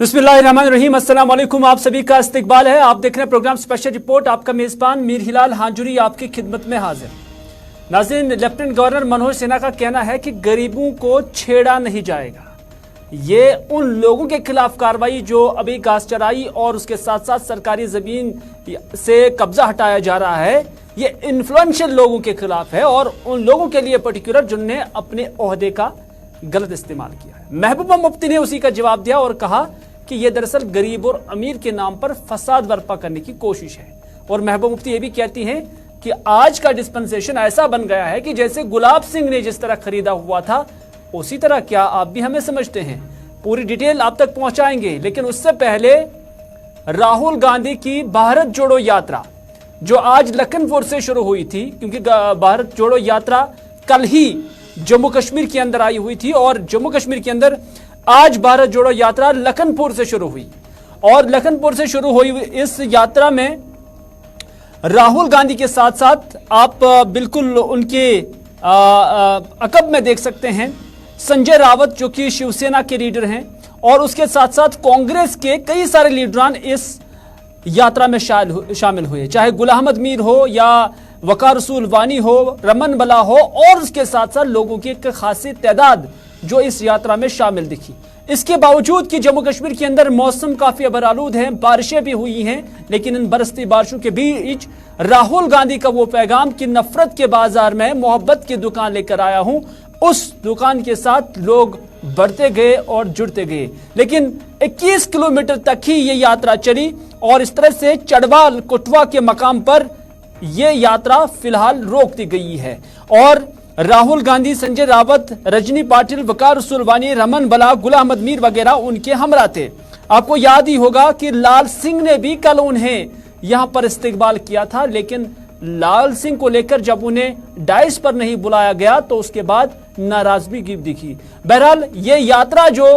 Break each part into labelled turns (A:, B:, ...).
A: बिस्मिल्लाहिर्रहमानिर्रहीम। अस्सलाम वालेकुम। आप सभी का इस्तकबाल है। आप देख रहे हैं प्रोग्राम स्पेशल रिपोर्ट। आपका मेजबान मीर हिलाल हांजुरी आपकी खिदमत में हाजिर। नाज़रीन, लेफ्टिनेंट गवर्नर मनोज सिन्हा का कहना है कि गरीबों को छेड़ा नहीं जाएगा। ये उन लोगों के खिलाफ कार्रवाई जो अभी घास चराई और उसके साथ साथ सरकारी जमीन से कब्जा हटाया जा रहा है, ये इन्फ्लुएंशियल लोगों के खिलाफ है और उन लोगों के लिए पर्टिकुलर जिन्होंने अपने ओहदे का गलत इस्तेमाल किया है। महबूबा मुफ्ती ने उसी का जवाब दिया और कहा कि यह दरअसल गरीब और अमीर के नाम पर फसाद बर्पा करने की कोशिश है। और महबूबा मुफ्ती ये भी कहती हैं कि आज का डिस्पेंसेशन ऐसा बन गया है कि जैसे गुलाब सिंह ने जिस तरह खरीदा हुआ था उसी तरह क्या आप भी हमें समझते हैं। पूरी डिटेल आप तक पहुंचाएंगे, लेकिन उससे पहले राहुल गांधी की भारत जोड़ो यात्रा जो आज लखनपुर से शुरू हुई थी, क्योंकि भारत जोड़ो यात्रा कल ही जम्मू कश्मीर के अंदर आई हुई थी और जम्मू कश्मीर के अंदर आज भारत जोड़ो यात्रा लखनपुर से शुरू हुई। और लखनपुर से शुरू हुई इस यात्रा में राहुल गांधी के साथ साथ आप बिल्कुल उनके अकब में देख सकते हैं संजय रावत जो कि शिवसेना के लीडर हैं, और उसके साथ साथ कांग्रेस के कई सारे लीडरान इस यात्रा में शामिल हुए, चाहे गुलाम अहमद मीर हो या वकार रसूल वानी हो, रमन बला हो, और उसके साथ साथ लोगों की एक खासी तादाद जो इस यात्रा में शामिल दिखी। इसके बावजूद कि जम्मू कश्मीर के अंदर मौसम काफी अबरालूद है, बारिशें भी हुई हैं, लेकिन इन बरसती बारिशों के बीच राहुल गांधी का वो पैगाम कि नफरत के बाजार में मोहब्बत की दुकान लेकर आया हूं, उस दुकान के साथ लोग बढ़ते गए और जुड़ते गए। लेकिन 21 किलोमीटर तक ही ये यात्रा चली और इस तरह से चढ़वाल कुटवा के मकाम पर यह यात्रा फिलहाल रोक दी गई है। और राहुल गांधी, संजय रावत, रजनी पाटिल, वकार रसूल वानी, रमन बला, गुलाम अहमद मीर वगैरह उनके हमरा थे। आपको याद ही होगा कि लाल सिंह ने भी कल उन्हें यहां पर इस्तकबाल किया था, लेकिन लाल सिंह को लेकर जब उन्हें डाइस पर नहीं बुलाया गया तो उसके बाद नाराजगी दिखी। बहरहाल ये यात्रा जो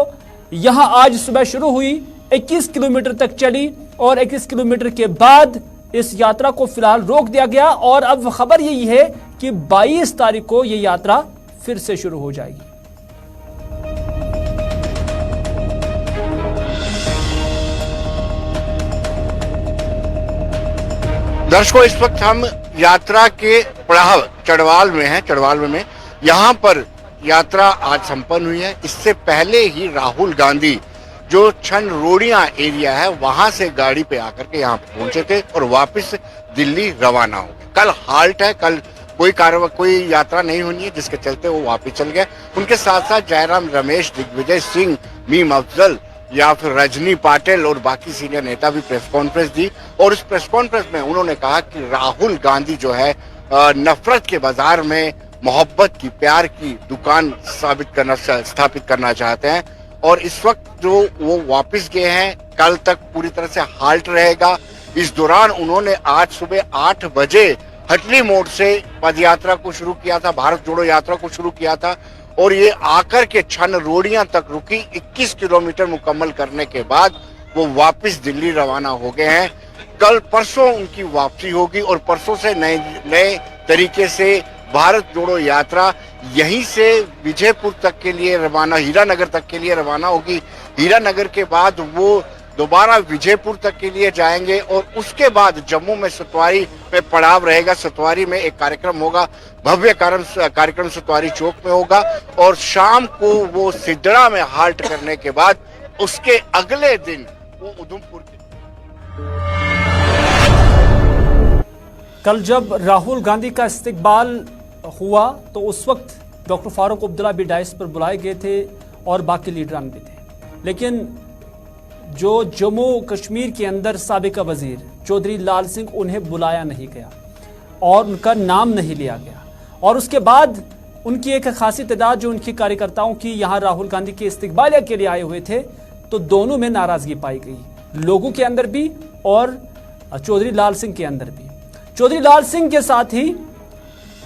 A: यहां आज सुबह शुरू हुई 21 किलोमीटर तक चली और 21 किलोमीटर के बाद इस यात्रा को फिलहाल रोक दिया गया और अब खबर यही है कि 22 तारीख को यह यात्रा फिर से शुरू हो जाएगी।
B: दर्शकों, इस वक्त हम यात्रा के पड़ाव चढ़वाल में हैं। चढ़वाल में यहाँ पर यात्रा आज संपन्न हुई है। इससे पहले ही राहुल गांधी जो छन रोडिया एरिया है वहां से गाड़ी पे आकर के यहाँ पहुंचे थे और वापस दिल्ली रवाना हो गए। कल हाल्ट है, कल कोई यात्रा नहीं होनी है, जिसके चलते वो वापस चल गए। उनके साथ साथ जयराम रमेश, दिग्विजय सिंह, मीम अफजल या फिर रजनी पाटिल और बाकी सीनियर नेता भी प्रेस कॉन्फ्रेंस दी और इस प्रेस कॉन्फ्रेंस में उन्होंने कहा कि राहुल गांधी जो है नफरत के बाजार में मोहब्बत की, प्यार की दुकान स्थापित करना चाहते हैं और इस वक्त जो वो वापस गए हैं, कल तक पूरी तरह से हाल्ट रहेगा। इस दौरान उन्होंने आज सुबह 8 बजे हटली मोड़ से पद यात्रा को शुरू किया था, भारत जोड़ो यात्रा को शुरू किया था और ये आकर के छन रोडियां तक रुकी। 21 किलोमीटर मुकम्मल करने के बाद वो वापस दिल्ली रवाना हो गए हैं। कल परसों उनकी वापसी होगी और परसों से नए तरीके से भारत जोड़ो यात्रा यहीं से विजयपुर तक के लिए रवाना, हीरानगर तक के लिए रवाना होगी। हीरानगर के बाद वो दोबारा विजयपुर तक के लिए जाएंगे और उसके बाद जम्मू में सतवारी में पड़ाव रहेगा। सतवारी में एक कार्यक्रम होगा, भव्य कार्यक्रम सतवारी चौक में होगा और शाम को वो सिद्धड़ा में हाल्ट करने के बाद उसके अगले दिन वो उधमपुर के।
A: कल जब राहुल गांधी का इस्तकबाल हुआ तो उस वक्त डॉक्टर फारूक अब्दुल्ला भी डाइस पर बुलाए गए थे और बाकी लीडरान भी थे, लेकिन जो जम्मू कश्मीर के अंदर साबिका वजीर चौधरी लाल सिंह, उन्हें बुलाया नहीं गया और उनका नाम नहीं लिया गया और उसके बाद उनकी एक खासी तादाद जो उनकी कार्यकर्ताओं की यहाँ राहुल गांधी के इस्तकबालिया के लिए आए हुए थे, तो दोनों में नाराजगी पाई गई, लोगों के अंदर भी और चौधरी लाल सिंह के अंदर भी। चौधरी लाल सिंह के साथ ही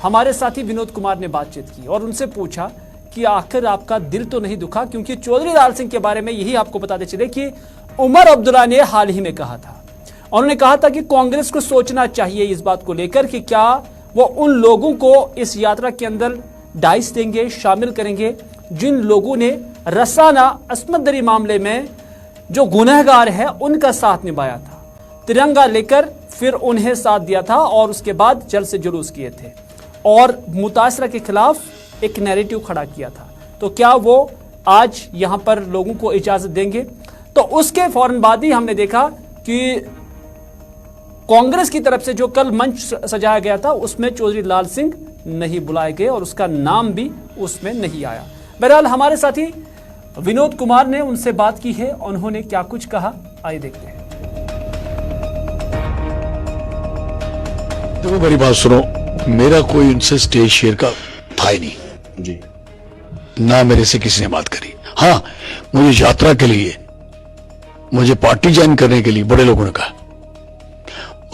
A: हमारे साथी विनोद कुमार ने बातचीत की और उनसे पूछा कि आखिर आपका दिल तो नहीं दुखा, क्योंकि चौधरी लाल सिंह के बारे में यही आपको बताते चले कि उमर अब्दुल्ला ने हाल ही में कहा था, उन्होंने कहा था कि कांग्रेस को सोचना चाहिए इस बात को लेकर कि क्या वो उन लोगों को इस यात्रा के अंदर डाइस देंगे, शामिल करेंगे जिन लोगों ने रसाना असमत दरी मामले में जो गुनहगार है उनका साथ निभाया था, तिरंगा लेकर फिर उन्हें साथ दिया था और उसके बाद जल से जुलूस किए थे और मुतासरा के खिलाफ एक नैरेटिव खड़ा किया था। तो क्या वो आज यहां पर लोगों को इजाजत देंगे? तो उसके फौरन बाद ही हमने देखा कि कांग्रेस की तरफ से जो कल मंच सजाया गया था उसमें चौधरी लाल सिंह नहीं बुलाए गए और उसका नाम भी उसमें नहीं आया। बहरहाल हमारे साथी विनोद कुमार ने उनसे बात की है, उन्होंने क्या कुछ कहा, आइए देखते हैं।
C: देखो मेरी बात सुनो, मेरा कोई उनसे स्टेज शेयर का था ही नहीं जी, ना मेरे से किसी ने बात करी। हाँ, मुझे यात्रा के लिए, मुझे पार्टी ज्वाइन करने के लिए बड़े लोगों ने कहा,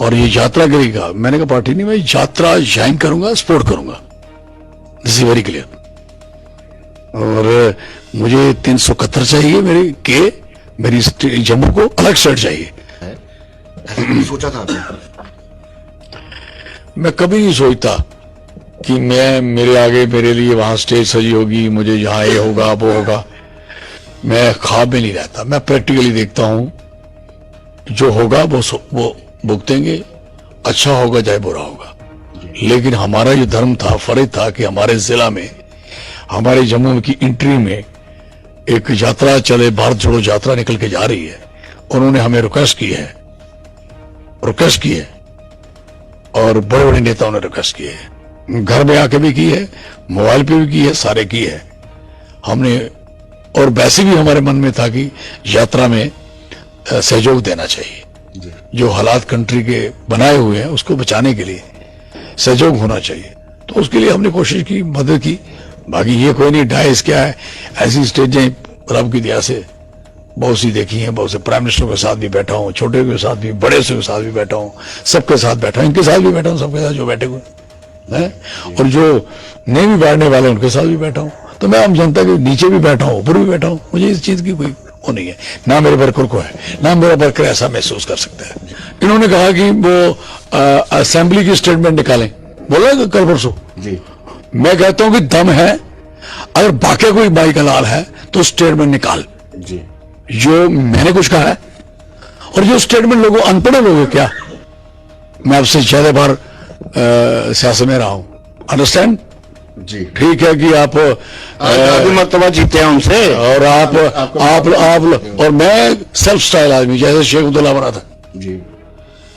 C: और ये यात्रा के लिए कहा। मैंने कहा पार्टी नहीं, मैं यात्रा ज्वाइन करूंगा, सपोर्ट करूंगा, दिस इज वेरी क्लियर। और मुझे 371 चाहिए मेरी जम्मू को अलग स्टेट चाहिए।
B: सोचा था आपने?
C: मैं कभी नहीं सोचता कि मेरे आगे मेरे लिए वहां स्टेज सजी होगी, मुझे यहाँ ये होगा वो होगा। मैं ख्वाब में नहीं रहता, मैं प्रैक्टिकली देखता हूं, जो होगा वो भुगतेंगे, अच्छा होगा चाहे बुरा होगा। लेकिन हमारा जो धर्म था, फर्ज था कि हमारे जिला में, हमारे जम्मू की एंट्री में एक यात्रा चले, भारत जोड़ो यात्रा निकल के जा रही है। उन्होंने हमें रिक्वेस्ट की है और बड़े बड़े नेताओं ने रिक्वेस्ट की है, घर में आके भी की है, मोबाइल पे भी की है, सारे की है हमने। और वैसे भी हमारे मन में था कि यात्रा में सहयोग देना चाहिए, जो हालात कंट्री के बनाए हुए हैं उसको बचाने के लिए सहयोग होना चाहिए। तो उसके लिए हमने कोशिश की, मदद की। बाकी ये कोई नहीं, डाइस क्या है, ऐसी स्टेजें रब की दया से बहुत सी देखी हैं, बहुत से प्राइम मिनिस्टर के साथ भी बैठा हूं, छोटे के साथ भी, बड़े से के साथ भी बैठा हूं, सबके साथ बैठा हूं, इनके साथ भी बैठा हूं, सबके साथ जो बैठे हुए हैं, और जो नहीं भी बैठने वाले उनके साथ भी बैठा हूं। तो मैं आम जनता के नीचे भी बैठा हूं, ऊपर भी बैठा हूं, मुझे इस चीज की कोई वो नहीं है, ना मेरे वर्कर को है, ना मेरा वर्कर ऐसा महसूस कर सकता है। इन्होंने कहा कि वो असेंबली की स्टेटमेंट निकालें, बोला कल परसों जी। मैं कहता हूं कि दम है, अगर बाकी कोई बाई का लाल है तो स्टेटमेंट निकाल जी। जो मैंने कुछ कहा है, और जो स्टेटमेंट लोगों अनपढ़ लोग हैं क्या, मैं आपसे ज्यादा बार सियासत में रहा हूं, अंडरस्टैंड जी। ठीक है कि आप मरतबा जीते हैं उनसे, और आप और मैं सेल्फ स्टाइल आदमी, जैसे शेख अब्दुल्ला बना था जी,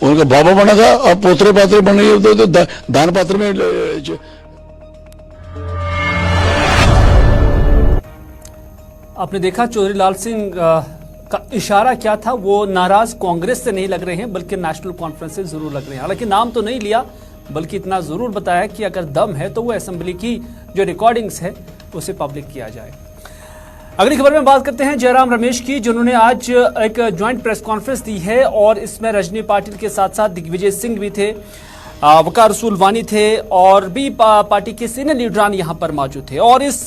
C: उनका बाबा बना था, अब पोतरे पात्रे बन रही तो दान पात्र में।
A: आपने देखा चौधरी लाल सिंह का इशारा क्या था, वो नाराज कांग्रेस से नहीं लग रहे हैं बल्कि नेशनल कॉन्फ्रेंस से जरूर लग रहे हैं। हालांकि नाम तो नहीं लिया, बल्कि इतना जरूर बताया कि अगर दम है तो वो असेंबली की जो रिकॉर्डिंग्स है उसे पब्लिक किया जाए। अगली खबर में बात करते हैं जयराम रमेश की, जिन्होंने आज एक ज्वाइंट प्रेस कॉन्फ्रेंस दी है और इसमें रजनी पाटिल के साथ साथ दिग्विजय सिंह भी थे, वकार रसूल वानी थे और भी पार्टी के सीनियर लीडरान यहां पर मौजूद थे। और इस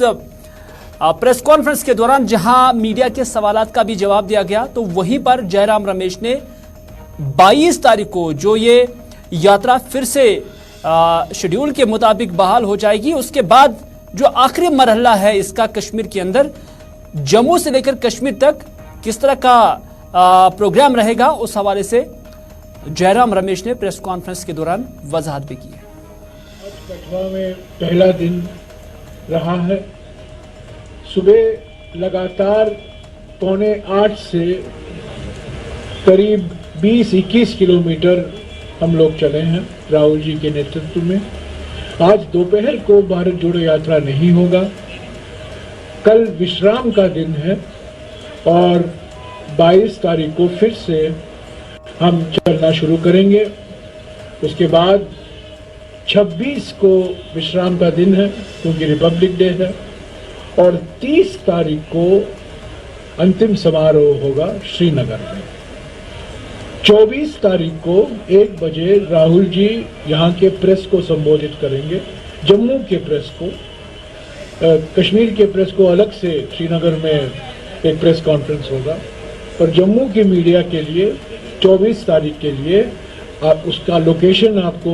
A: प्रेस कॉन्फ्रेंस के दौरान जहां मीडिया के सवालात का भी जवाब दिया गया, तो वहीं पर जयराम रमेश ने 22 तारीख को जो ये यात्रा फिर से शेड्यूल के मुताबिक बहाल हो जाएगी, उसके बाद जो आखिरी मरहला है इसका कश्मीर के अंदर, जम्मू से लेकर कश्मीर तक किस तरह का प्रोग्राम रहेगा, उस हवाले से जयराम रमेश ने प्रेस कॉन्फ्रेंस के दौरान वजाहत भी की है।
D: आज कठुआ में पहला दिन रहा है। सुबह लगातार 7:45 से करीब 20-21 किलोमीटर हम लोग चले हैं राहुल जी के नेतृत्व में। आज दोपहर को भारत जोड़ो यात्रा नहीं होगा, कल विश्राम का दिन है और 22 तारीख को फिर से हम चलना शुरू करेंगे। उसके बाद 26 को विश्राम का दिन है क्योंकि रिपब्लिक डे है, और 30 तारीख को अंतिम समारोह होगा श्रीनगर में। 24 तारीख को 1 बजे राहुल जी यहाँ के प्रेस को संबोधित करेंगे, जम्मू के प्रेस को, कश्मीर के प्रेस को अलग से श्रीनगर में एक प्रेस कॉन्फ्रेंस होगा, और जम्मू की मीडिया के लिए 24 तारीख के लिए आप उसका लोकेशन आपको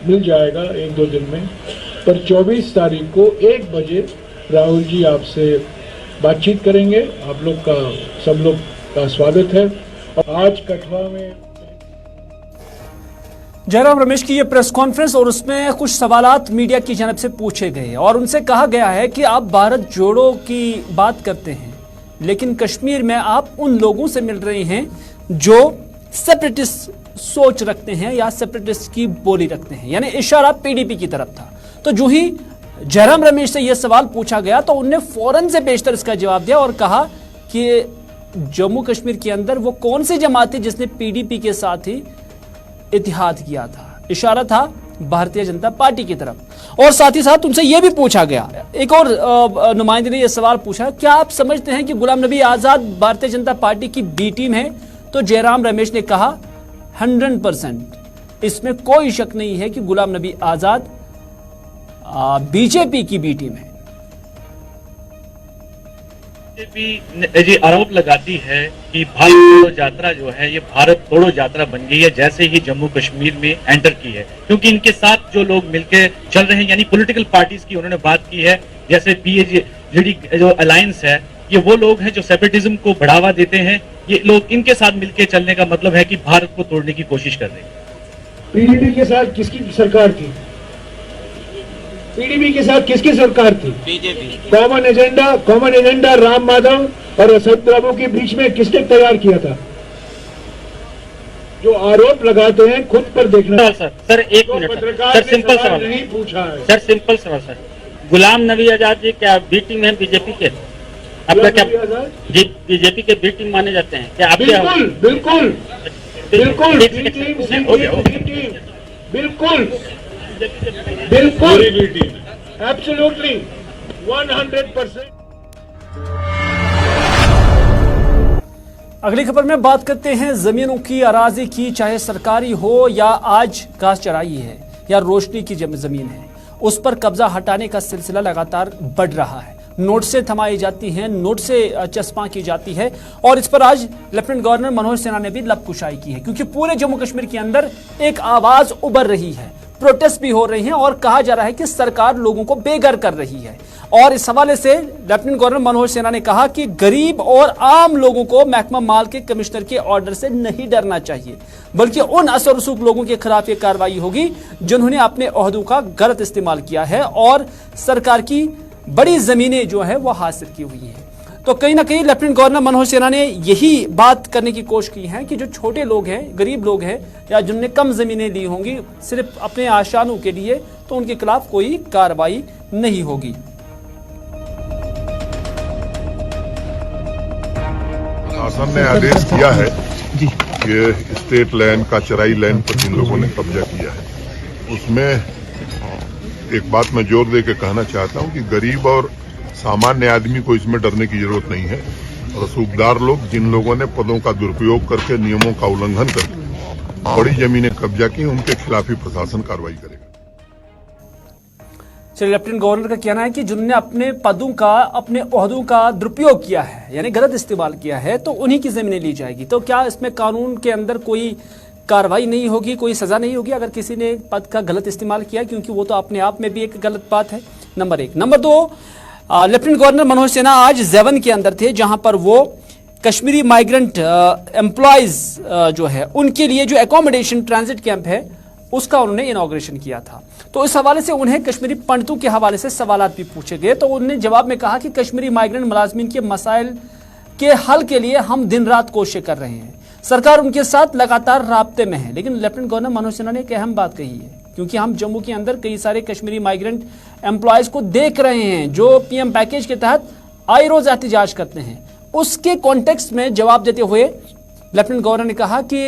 D: मिल जाएगा 1-2 दिन में। पर 24 तारीख को 1 बजे राहुल जी आपसे बातचीत करेंगे। आप लोग का सब लोग का स्वागत है। और आज कठुआ में
A: जयराम रमेश की ये प्रेस कॉन्फ्रेंस और उसमें कुछ सवालात मीडिया की जानब से पूछे गए और उनसे कहा गया है कि आप भारत जोड़ो की बात करते हैं लेकिन कश्मीर में आप उन लोगों से मिल रहे हैं जो सेपरेटिस्ट सोच रखते हैं या सेपरेटिस्ट की बोली रखते हैं, यानी इशारा पीडीपी की तरफ था। तो जो ही जयराम रमेश से यह सवाल पूछा गया तो उनने फौरन से बेशतर इसका जवाब दिया और कहा कि जम्मू कश्मीर के अंदर वो कौन सी जमात थी जिसने पीडीपी के साथ ही इतिहाद किया था। इशारा था भारतीय जनता पार्टी की तरफ। और साथ ही साथ उनसे यह भी पूछा गया, एक और नुमाइंदे ने यह सवाल पूछा, क्या आप समझते हैं कि गुलाम नबी आजाद भारतीय जनता पार्टी की बी टीम है? तो जयराम रमेश ने कहा 100%, इसमें कोई शक नहीं है कि गुलाम नबी आजाद बीजेपी की बी टीम है।
E: बीजेपी ये आरोप लगाती है कि भारत जोड़ो यात्रा जो है ये भारत तोड़ो यात्रा बन गई है जैसे ही जम्मू कश्मीर में एंटर की है, क्योंकि इनके साथ जो लोग मिलकर चल रहे हैं यानी पॉलिटिकल पार्टीज की उन्होंने बात की है, जैसे पीएजी जो अलायंस है ये वो लोग हैं जो सेपरेटिज्म को बढ़ावा देते हैं। ये लोग इनके साथ मिलकर चलने का मतलब है कि भारत को तोड़ने की कोशिश कर रहे हैं।
D: पीडीपी के साथ किसकी सरकार थी? पीडीपी के साथ किसकी सरकार थी? BJP. Common agenda Ram Madhav और असद बाबू के बीच में किसने तैयार किया था? जो आरोप लगाते हैं खुद पर देखना।
E: सर एक मिनट सर, सिंपल सवाल
D: नहीं पूछा है
E: सर, सिंपल सवाल सर, गुलाम नबी आजाद जी क्या बी टीम है बीजेपी के? आपका क्या जी बीजेपी के बी टीम माने जाते हैं क्या? आप
D: बिल्कुल बिल्कुल बिल्कुल बिल्कुल बिल्कुल एब्सोल्युटली 100%।
A: अगली खबर में बात करते हैं जमीनों की, अराजी की, चाहे सरकारी हो या आज घास चराई है या रोशनी की जमीन है, उस पर कब्जा हटाने का सिलसिला लगातार बढ़ रहा है। नोट से थमाई जाती हैं, नोट से चस्पा की जाती है और इस पर आज लेफ्टिनेंट गवर्नर मनोज सिन्हा ने भी लबकुशाई की है, क्योंकि पूरे जम्मू कश्मीर के अंदर एक आवाज उभर रही है, प्रोटेस्ट भी हो रही हैं और कहा जा रहा है कि सरकार लोगों को बेघर कर रही है। और इस हवाले से लेफ्टिनेंट गवर्नर मनोज सिन्हा ने कहा कि गरीब और आम लोगों को महकमा माल के कमिश्नर के ऑर्डर से नहीं डरना चाहिए, बल्कि उन असर रसूख लोगों के खिलाफ ये कार्रवाई होगी जिन्होंने अपने ओहदों का गलत इस्तेमाल किया है और सरकार की बड़ी जमीनें जो है वो हासिल की हुई है। तो कहीं ना कहीं लेफ्टिनेंट गवर्नर मनोज सिन्हा ने यही बात करने की कोशिश की है कि जो छोटे लोग हैं, गरीब लोग हैं या जिनने कम जमीनें ली होंगी सिर्फ अपने आशानों के लिए, तो उनके खिलाफ कोई कार्रवाई नहीं होगी।
F: शासन ने आदेश किया है कि स्टेट लैंड का चराई लैंड पर जिन लोगों ने कब्जा किया है, उसमें एक बात मैं जोर दे के कहना चाहता हूं कि गरीब और सामान्य आदमी को इसमें डरने की जरूरत नहीं है। रसूखदार लोग, जिन लोगों ने पदों का दुरुपयोग करके नियमों का उल्लंघन करके बड़ी जमीनें कब्जा की, उनके खिलाफ ही प्रशासन कार्रवाई करेगा।
A: चलिए, लेफ्टिनेंट गवर्नर का कहना है कि जिन्होंने अपने पदों का, अपने ओहदों का दुरुपयोग किया है यानी गलत इस्तेमाल किया है, तो उन्हीं की जमीनें ली जाएगी। तो क्या इसमें कानून के अंदर कोई कार्रवाई नहीं होगी, कोई सजा नहीं होगी अगर किसी ने पद का गलत इस्तेमाल किया, क्योंकि वो तो अपने आप में भी एक गलत बात है, नंबर एक। नंबर दो, लेफ्टिनेंट गवर्नर मनोज सिन्हा आज जेवन के अंदर थे, जहां पर वो कश्मीरी माइग्रेंट एम्प्लॉयज जो है उनके लिए जो एकोमोडेशन ट्रांजिट कैंप है उसका उन्होंने इनॉग्रेशन किया था। तो इस हवाले से उन्हें कश्मीरी पंडितों के हवाले से सवालात भी पूछे गए, तो उन्होंने जवाब में कहा कि कश्मीरी माइग्रेंट मुलाजमीन के मसाइल के हल के लिए हम दिन रात कोशिश कर रहे हैं, सरकार उनके साथ लगातार राब्ते में है। लेकिन लेफ्टिनेंट गवर्नर मनोज सिन्हा ने एक अहम बात कही है, क्योंकि हम जम्मू के अंदर कई सारे कश्मीरी माइग्रेंट एम्प्लॉयज को देख रहे हैं जो पीएम पैकेज के तहत आए रोज एहतजाज करते हैं। उसके कॉन्टेक्स्ट में जवाब देते हुए लेफ्टिनेंट गवर्नर ने कहा कि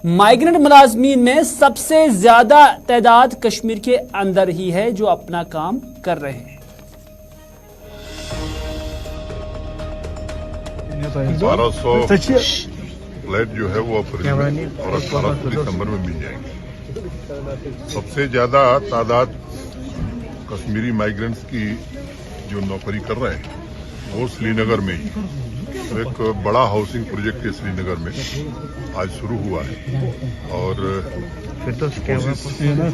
A: माइग्रेंट मुलाजमीन में सबसे ज्यादा तादाद कश्मीर के अंदर ही है जो अपना काम कर रहे हैं।
F: 1200 फ्लैट जो है वो अप्रैल में और 18 दिसंबर में मिल जाएंगे। सबसे ज्यादा तादाद कश्मीरी माइग्रेंट्स की जो नौकरी कर रहे हैं वो श्रीनगर में ही, तो एक बड़ा हाउसिंग प्रोजेक्ट है श्रीनगर में आज शुरू हुआ है और चीफ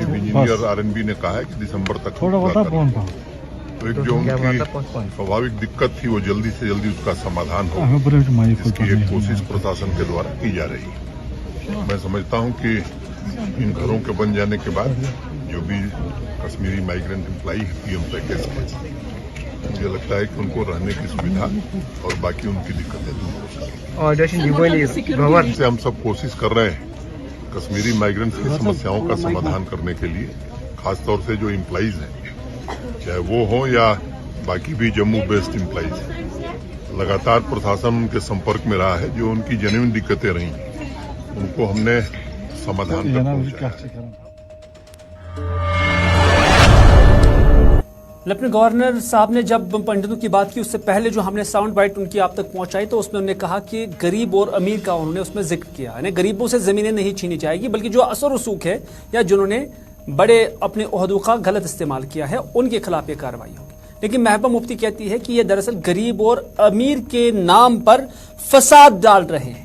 F: इंजीनियर आरएनबी ने कहा है कि दिसंबर तक पूरा करें। तो एक जो उनकी स्वाभाविक दिक्कत थी वो जल्दी से जल्दी उसका समाधान हो, इसकी एक कोशिश प्रशासन के द्वारा की जा रही है। मैं समझता हूं कि इन घरों के बन जाने के बाद जो भी कश्मीरी माइग्रेंट एम्प्लॉई है पीएम पैकेज के, मुझे लगता है कि उनको रहने की सुविधा और बाकी उनकी दिक्कतें दूर हो सकेंगी। इससे हम सब कोशिश कर रहे हैं कश्मीरी माइग्रेंट्स की समस्याओं का समाधान करने के लिए, खासतौर से जो एम्प्लॉइज हैं, चाहे वो हों या बाकी भी जम्मू बेस्ड एम्प्लॉइज, लगातार प्रशासन उनके संपर्क में रहा है। जो उनकी जेन्युइन दिक्कतें रही उनको हमने समाधान तक पहुंचाया है।
A: लेफ्टिनेंट गवर्नर साहब ने जब पंडितों की बात की, उससे पहले जो हमने साउंड बाइट उनकी आप तक पहुंचाई, तो उसमें उन्होंने कहा कि गरीब और अमीर का उन्होंने उसमें जिक्र किया, यानी गरीबों से जमीनें नहीं छीनी जाएगी, बल्कि जो असर रसूख है या जिन्होंने बड़े अपने ओहदों का गलत इस्तेमाल किया है उनके खिलाफ ये कार्रवाई होगी। लेकिन महबूबा मुफ्ती कहती है कि ये दरअसल गरीब और अमीर के नाम पर फसाद डाल रहे हैं।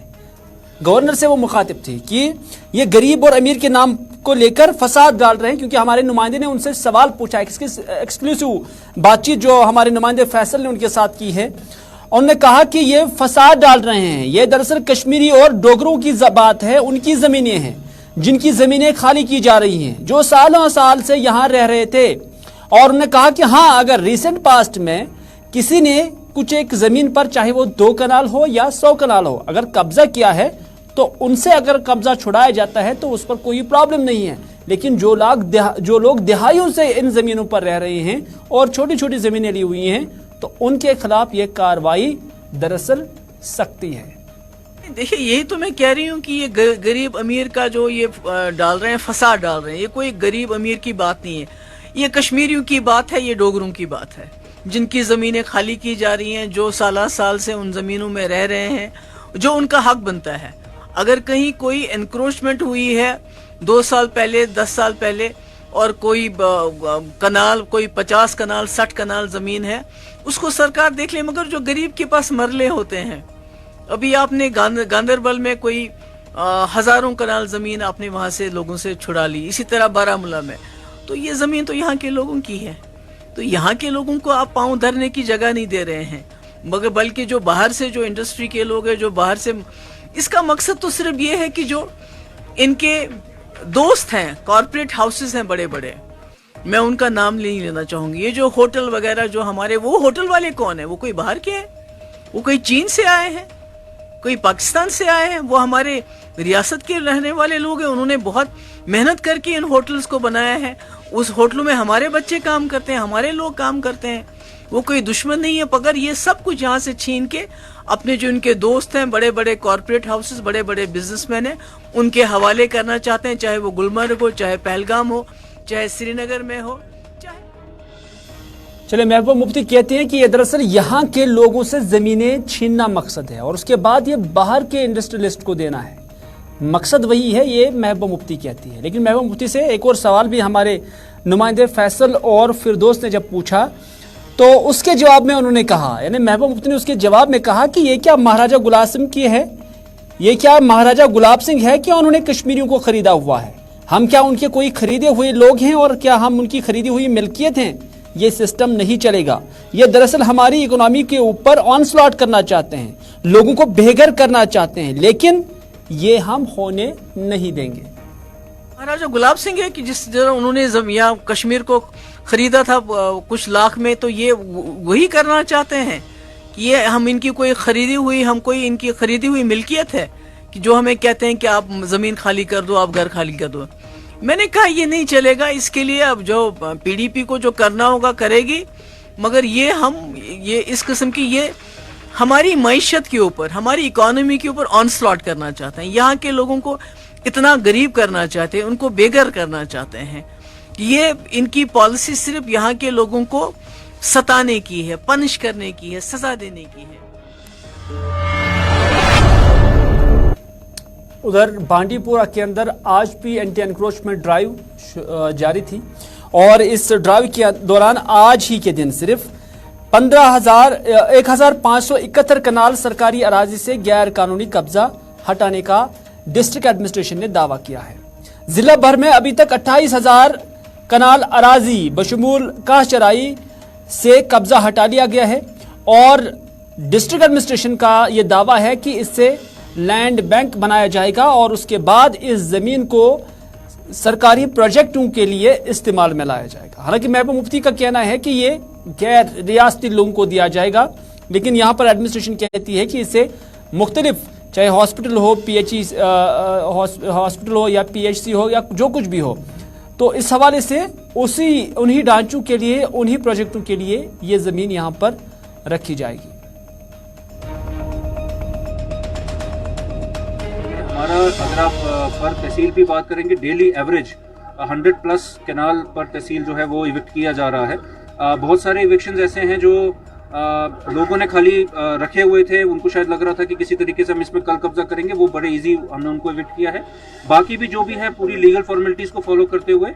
A: गवर्नर से वो मुखातिब थी कि ये गरीब और अमीर के नाम को लेकर फसाद डाल रहे हैं, क्योंकि हमारे नुमाइंदे ने उनसे सवाल पूछा, एक्सक्लूसिव बातचीत जो हमारे नुमाइंदे फैसल ने उनके साथ की है। उन्होंने कहा कि ये फसाद डाल रहे हैं, ये दरअसल कश्मीरी और डोगरों की बात है, उनकी जमीनें हैं जिनकी जमीनें खाली की जा रही हैं, जो सालों साल से यहां रह रहे थे। और उन्होंने कहा कि हाँ, अगर रिसेंट पास्ट में किसी ने कुछ एक जमीन पर, चाहे वो 2 कनाल हो या 100 कनाल हो, अगर कब्जा किया है तो उनसे अगर कब्जा छुड़ाया जाता है तो उस पर कोई प्रॉब्लम नहीं है। लेकिन जो लोग दिहाइयों से इन जमीनों पर रह रहे हैं और छोटी छोटी जमीनें ली हुई हैं, तो उनके खिलाफ यह कार्रवाई दरअसल सख्ती है।
G: देखिए, यही तो मैं कह रही हूँ कि ये गरीब अमीर का जो ये डाल रहे हैं, फसाद डाल रहे हैं, ये कोई गरीब अमीर की बात नहीं है, ये कश्मीरियों की बात है, ये डोगरों की बात है, जिनकी जमीनें खाली की जा रही हैं, जो साल से उन जमीनों में रह रहे हैं, जो उनका हक बनता है। अगर कहीं कोई एनक्रोचमेंट हुई है 2 साल पहले, 10 साल पहले, और कोई कनाल, कोई 50 कनाल, 60 कनाल जमीन है, उसको सरकार देख ले। मगर जो गरीब के पास मरले होते हैं, अभी आपने गांदरबल में कोई हजारों कनाल जमीन आपने वहां से लोगों से छुड़ा ली, इसी तरह बारामूला में, तो ये जमीन तो यहाँ के लोगों की है। तो यहाँ के लोगों को आप पांव धरने की जगह नहीं दे रहे हैं, मगर बल्कि जो बाहर से, जो इंडस्ट्री के लोग हैं, जो बाहर से, इसका मकसद तो सिर्फ ये है कि जो इनके दोस्त हैं, कॉर्पोरेट हाउसेस हैं बड़े बड़े, मैं उनका नाम नहीं लेना चाहूंगी, ये जो होटल वगैरह जो हमारे, वो होटल वाले कौन है? वो कोई बाहर के हैं, वो कोई चीन से आए हैं, कोई पाकिस्तान से आए हैं, वो हमारे रियासत के रहने वाले लोग हैं। उन्होंने बहुत मेहनत करके इन होटल्स को बनाया है। उस होटलों में हमारे बच्चे काम करते हैं, हमारे लोग काम करते हैं, वो कोई दुश्मन नहीं है। मगर ये सब कुछ यहाँ से छीन के अपने जो इनके दोस्त हैं, बड़े बड़े कॉर्पोरेट हाउसेस, बड़े बड़े बिजनेसमैन हैं, उनके हवाले करना चाहते हैं, चाहे वो गुलमर्ग हो, चाहे पहलगाम हो, चाहे श्रीनगर में हो, चाहे।
A: चले, महबूबा मुफ्ती कहते हैं कि ये दरअसल यहाँ के लोगों से जमीनें छीनना मकसद है और उसके बाद ये बाहर के इंडस्ट्रियलिस्ट को देना है, मकसद वही है, ये महबूबा मुफ्ती कहती है। लेकिन महबूबा मुफ्ती से एक और सवाल भी हमारे नुमाइंदे फैसल और फिरदौस ने जब पूछा, तो उसके जवाब में उन्होंने कहा, यानी महबूबा मुफ्ती ने उसके जवाब में कहा कि ये क्या महाराजा गुलाब सिंह की है, ये क्या महाराजा गुलाब सिंह है, क्या उन्होंने कश्मीरियों को खरीदा हुआ है? हम क्या उनके कोई खरीदे हुए लोग हैं और क्या हम उनकी खरीदी हुई मिल्कियत हैं? ये सिस्टम नहीं चलेगा। ये दरअसल हमारी इकोनॉमी के ऊपर ऑनस्लॉट करना चाहते हैं, लोगों को बेघर करना चाहते हैं, लेकिन ये हम होने नहीं देंगे।
G: महाराजा गुलाब सिंह है कि जिस तरह उन्होंने यहाँ कश्मीर को खरीदा था कुछ लाख में, तो ये वही करना चाहते हैं कि ये हम इनकी कोई खरीदी हुई, हम कोई इनकी खरीदी हुई मिल्कियत है कि जो हमें कहते हैं कि आप जमीन खाली कर दो, आप घर खाली कर दो। मैंने कहा ये नहीं चलेगा। इसके लिए अब जो पीडीपी को जो करना होगा करेगी, मगर ये इस किस्म की, ये हमारी मईशत के ऊपर, हमारी इकोनॉमी के ऊपर ऑनस्लॉट करना चाहते हैं, यहाँ के लोगों को इतना गरीब करना चाहते हैं, उनको बेघर करना चाहते हैं। ये इनकी पॉलिसी सिर्फ यहाँ के लोगों को सताने की है, पनिश करने की है, सजा देने की है।
A: उधर बांडीपुरा के अंदर आज भी एंटी एनक्रोचमेंट ड्राइव जारी थी और इस ड्राइव के दौरान आज ही के दिन सिर्फ 1571 कनाल सरकारी अराजी से गैर कानूनी कब्जा हटाने का डिस्ट्रिक्ट एडमिनिस्ट्रेशन ने दावा किया है। जिला भर में अभी तक 28,000 कनाल अराजी बशमूल काशचराई, से कब्जा हटा लिया गया है और डिस्ट्रिक्ट एडमिनिस्ट्रेशन का यह दावा है कि इससे लैंड बैंक बनाया जाएगा और उसके बाद इस जमीन को सरकारी प्रोजेक्टों के लिए इस्तेमाल में लाया जाएगा। हालांकि महबूब मुफ्ती का कहना है कि ये गैर रियासती लोगों को दिया जाएगा, लेकिन यहां पर एडमिनिस्ट्रेशन कहती है कि इसे मुख्तलिफ, चाहे हॉस्पिटल हो, हॉस्पिटल हो या PHC हो या जो कुछ भी हो, तो इस हवाले से उन्हीं ढांचों के लिए, उन्हीं प्रोजेक्टों के लिए ये जमीन यहां पर रखी जाएगी।
H: हमारा अगर आप पर तहसील की बात करेंगे, डेली एवरेज 100+ कैनाल पर तहसील जो है वो इविक्ट किया जा रहा है। बहुत सारे इविक्शंस ऐसे हैं जो लोगों ने खाली रखे हुए थे, उनको शायद लग रहा था कि किसी तरीके से हम इसमें कल कब्जा करेंगे, वो बड़े इजी हमने उनको इविक्ट किया है। बाकी भी जो भी है पूरी लीगल फॉर्मेलिटीज को फॉलो करते हुए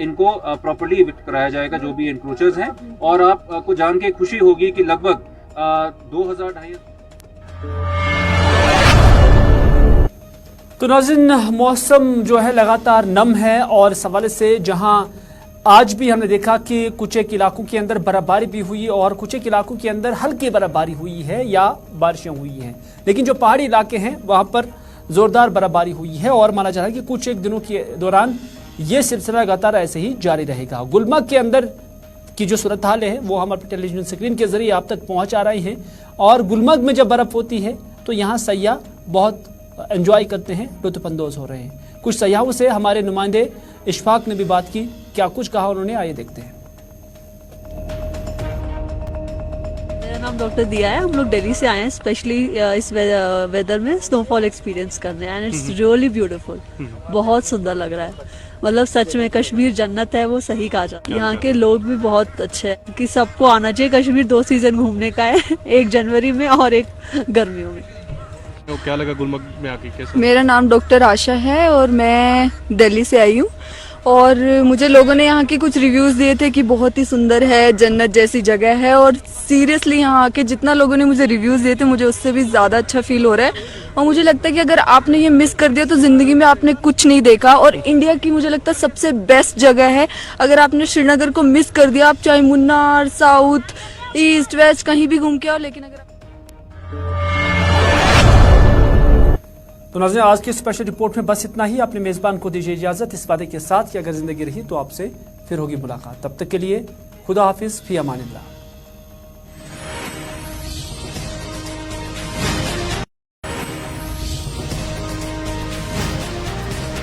H: इनको प्रॉपर्ली इविक्ट कराया जाएगा जो भी एनक्रोचर्स हैं। और आपको जान के खुशी होगी कि लगभग 2000-2500।
A: तो नाज़रीन, मौसम जो है लगातार नम है और इस हवाले से जहां आज भी हमने देखा कि कुछ एक इलाकों के अंदर बर्फबारी भी हुई और कुछ एक इलाकों के अंदर हल्की बर्फबारी हुई है या बारिशें हुई हैं, लेकिन जो पहाड़ी इलाके हैं वहां पर जोरदार बर्फबारी हुई है और माना जा रहा है कि कुछ एक दिनों के दौरान ये सिलसिला लगातार ऐसे ही जारी रहेगा। गुलमर्ग के अंदर की जो सूरत हाल है वो हम अपने टेलीविजन स्क्रीन के जरिए आप तक पहुंचा रहे हैं और गुलमर्ग में जब बर्फ होती है तो यहाँ सयाह बहुत एंजॉय करते हैं, लुत्फअंदोज हो रहे हैं। कुछ सयाहों से हमारे नुमाइंदे इशफाक ने भी बात की, क्या कुछ कहा उन्होंने, आइए देखते हैं।
I: मेरा नाम डॉक्टर दिया है। हम लोग दिल्ली से आए हैं स्पेशली इस वेदर में स्नोफॉल एक्सपीरियंस करने एंड इट्स रियली ब्यूटीफुल। बहुत सुंदर लग रहा है, मतलब सच में कश्मीर जन्नत है, वो सही कहा जाता है। यहाँ के लोग भी बहुत अच्छे हैं कि सबको आना चाहिए। कश्मीर 2 सीजन घूमने का है, एक जनवरी में और एक गर्मियों में।
J: तो क्या लगा गुलमर्ग में आके, कैसा?
K: मेरा नाम डॉक्टर आशा है और मैं दिल्ली से आई हूँ और मुझे लोगों ने यहाँ के कुछ रिव्यूज़ दिए थे कि बहुत ही सुंदर है, जन्नत जैसी जगह है। और सीरियसली यहाँ आके जितना लोगों ने मुझे रिव्यूज़ दिए थे मुझे उससे भी ज़्यादा अच्छा फील हो रहा है। और मुझे लगता है कि अगर आपने ये मिस कर दिया तो ज़िंदगी में आपने कुछ नहीं देखा। और इंडिया की मुझे लगता है सबसे बेस्ट जगह है। अगर आपने श्रीनगर को मिस कर दिया, आप चाहे मुन्नार, साउथ, ईस्ट, वेस्ट कहीं भी घूम के आओ, लेकिन अगर
A: तो नाज़रीन, आज की स्पेशल रिपोर्ट में बस इतना ही। अपने मेज़बान को दीजिए इजाज़त, इस वादे के साथ कि अगर ज़िंदगी रही तो आपसे फिर होगी मुलाकात। तब तक के लिए खुदा हाफिज़, फी अमानिल्लाह।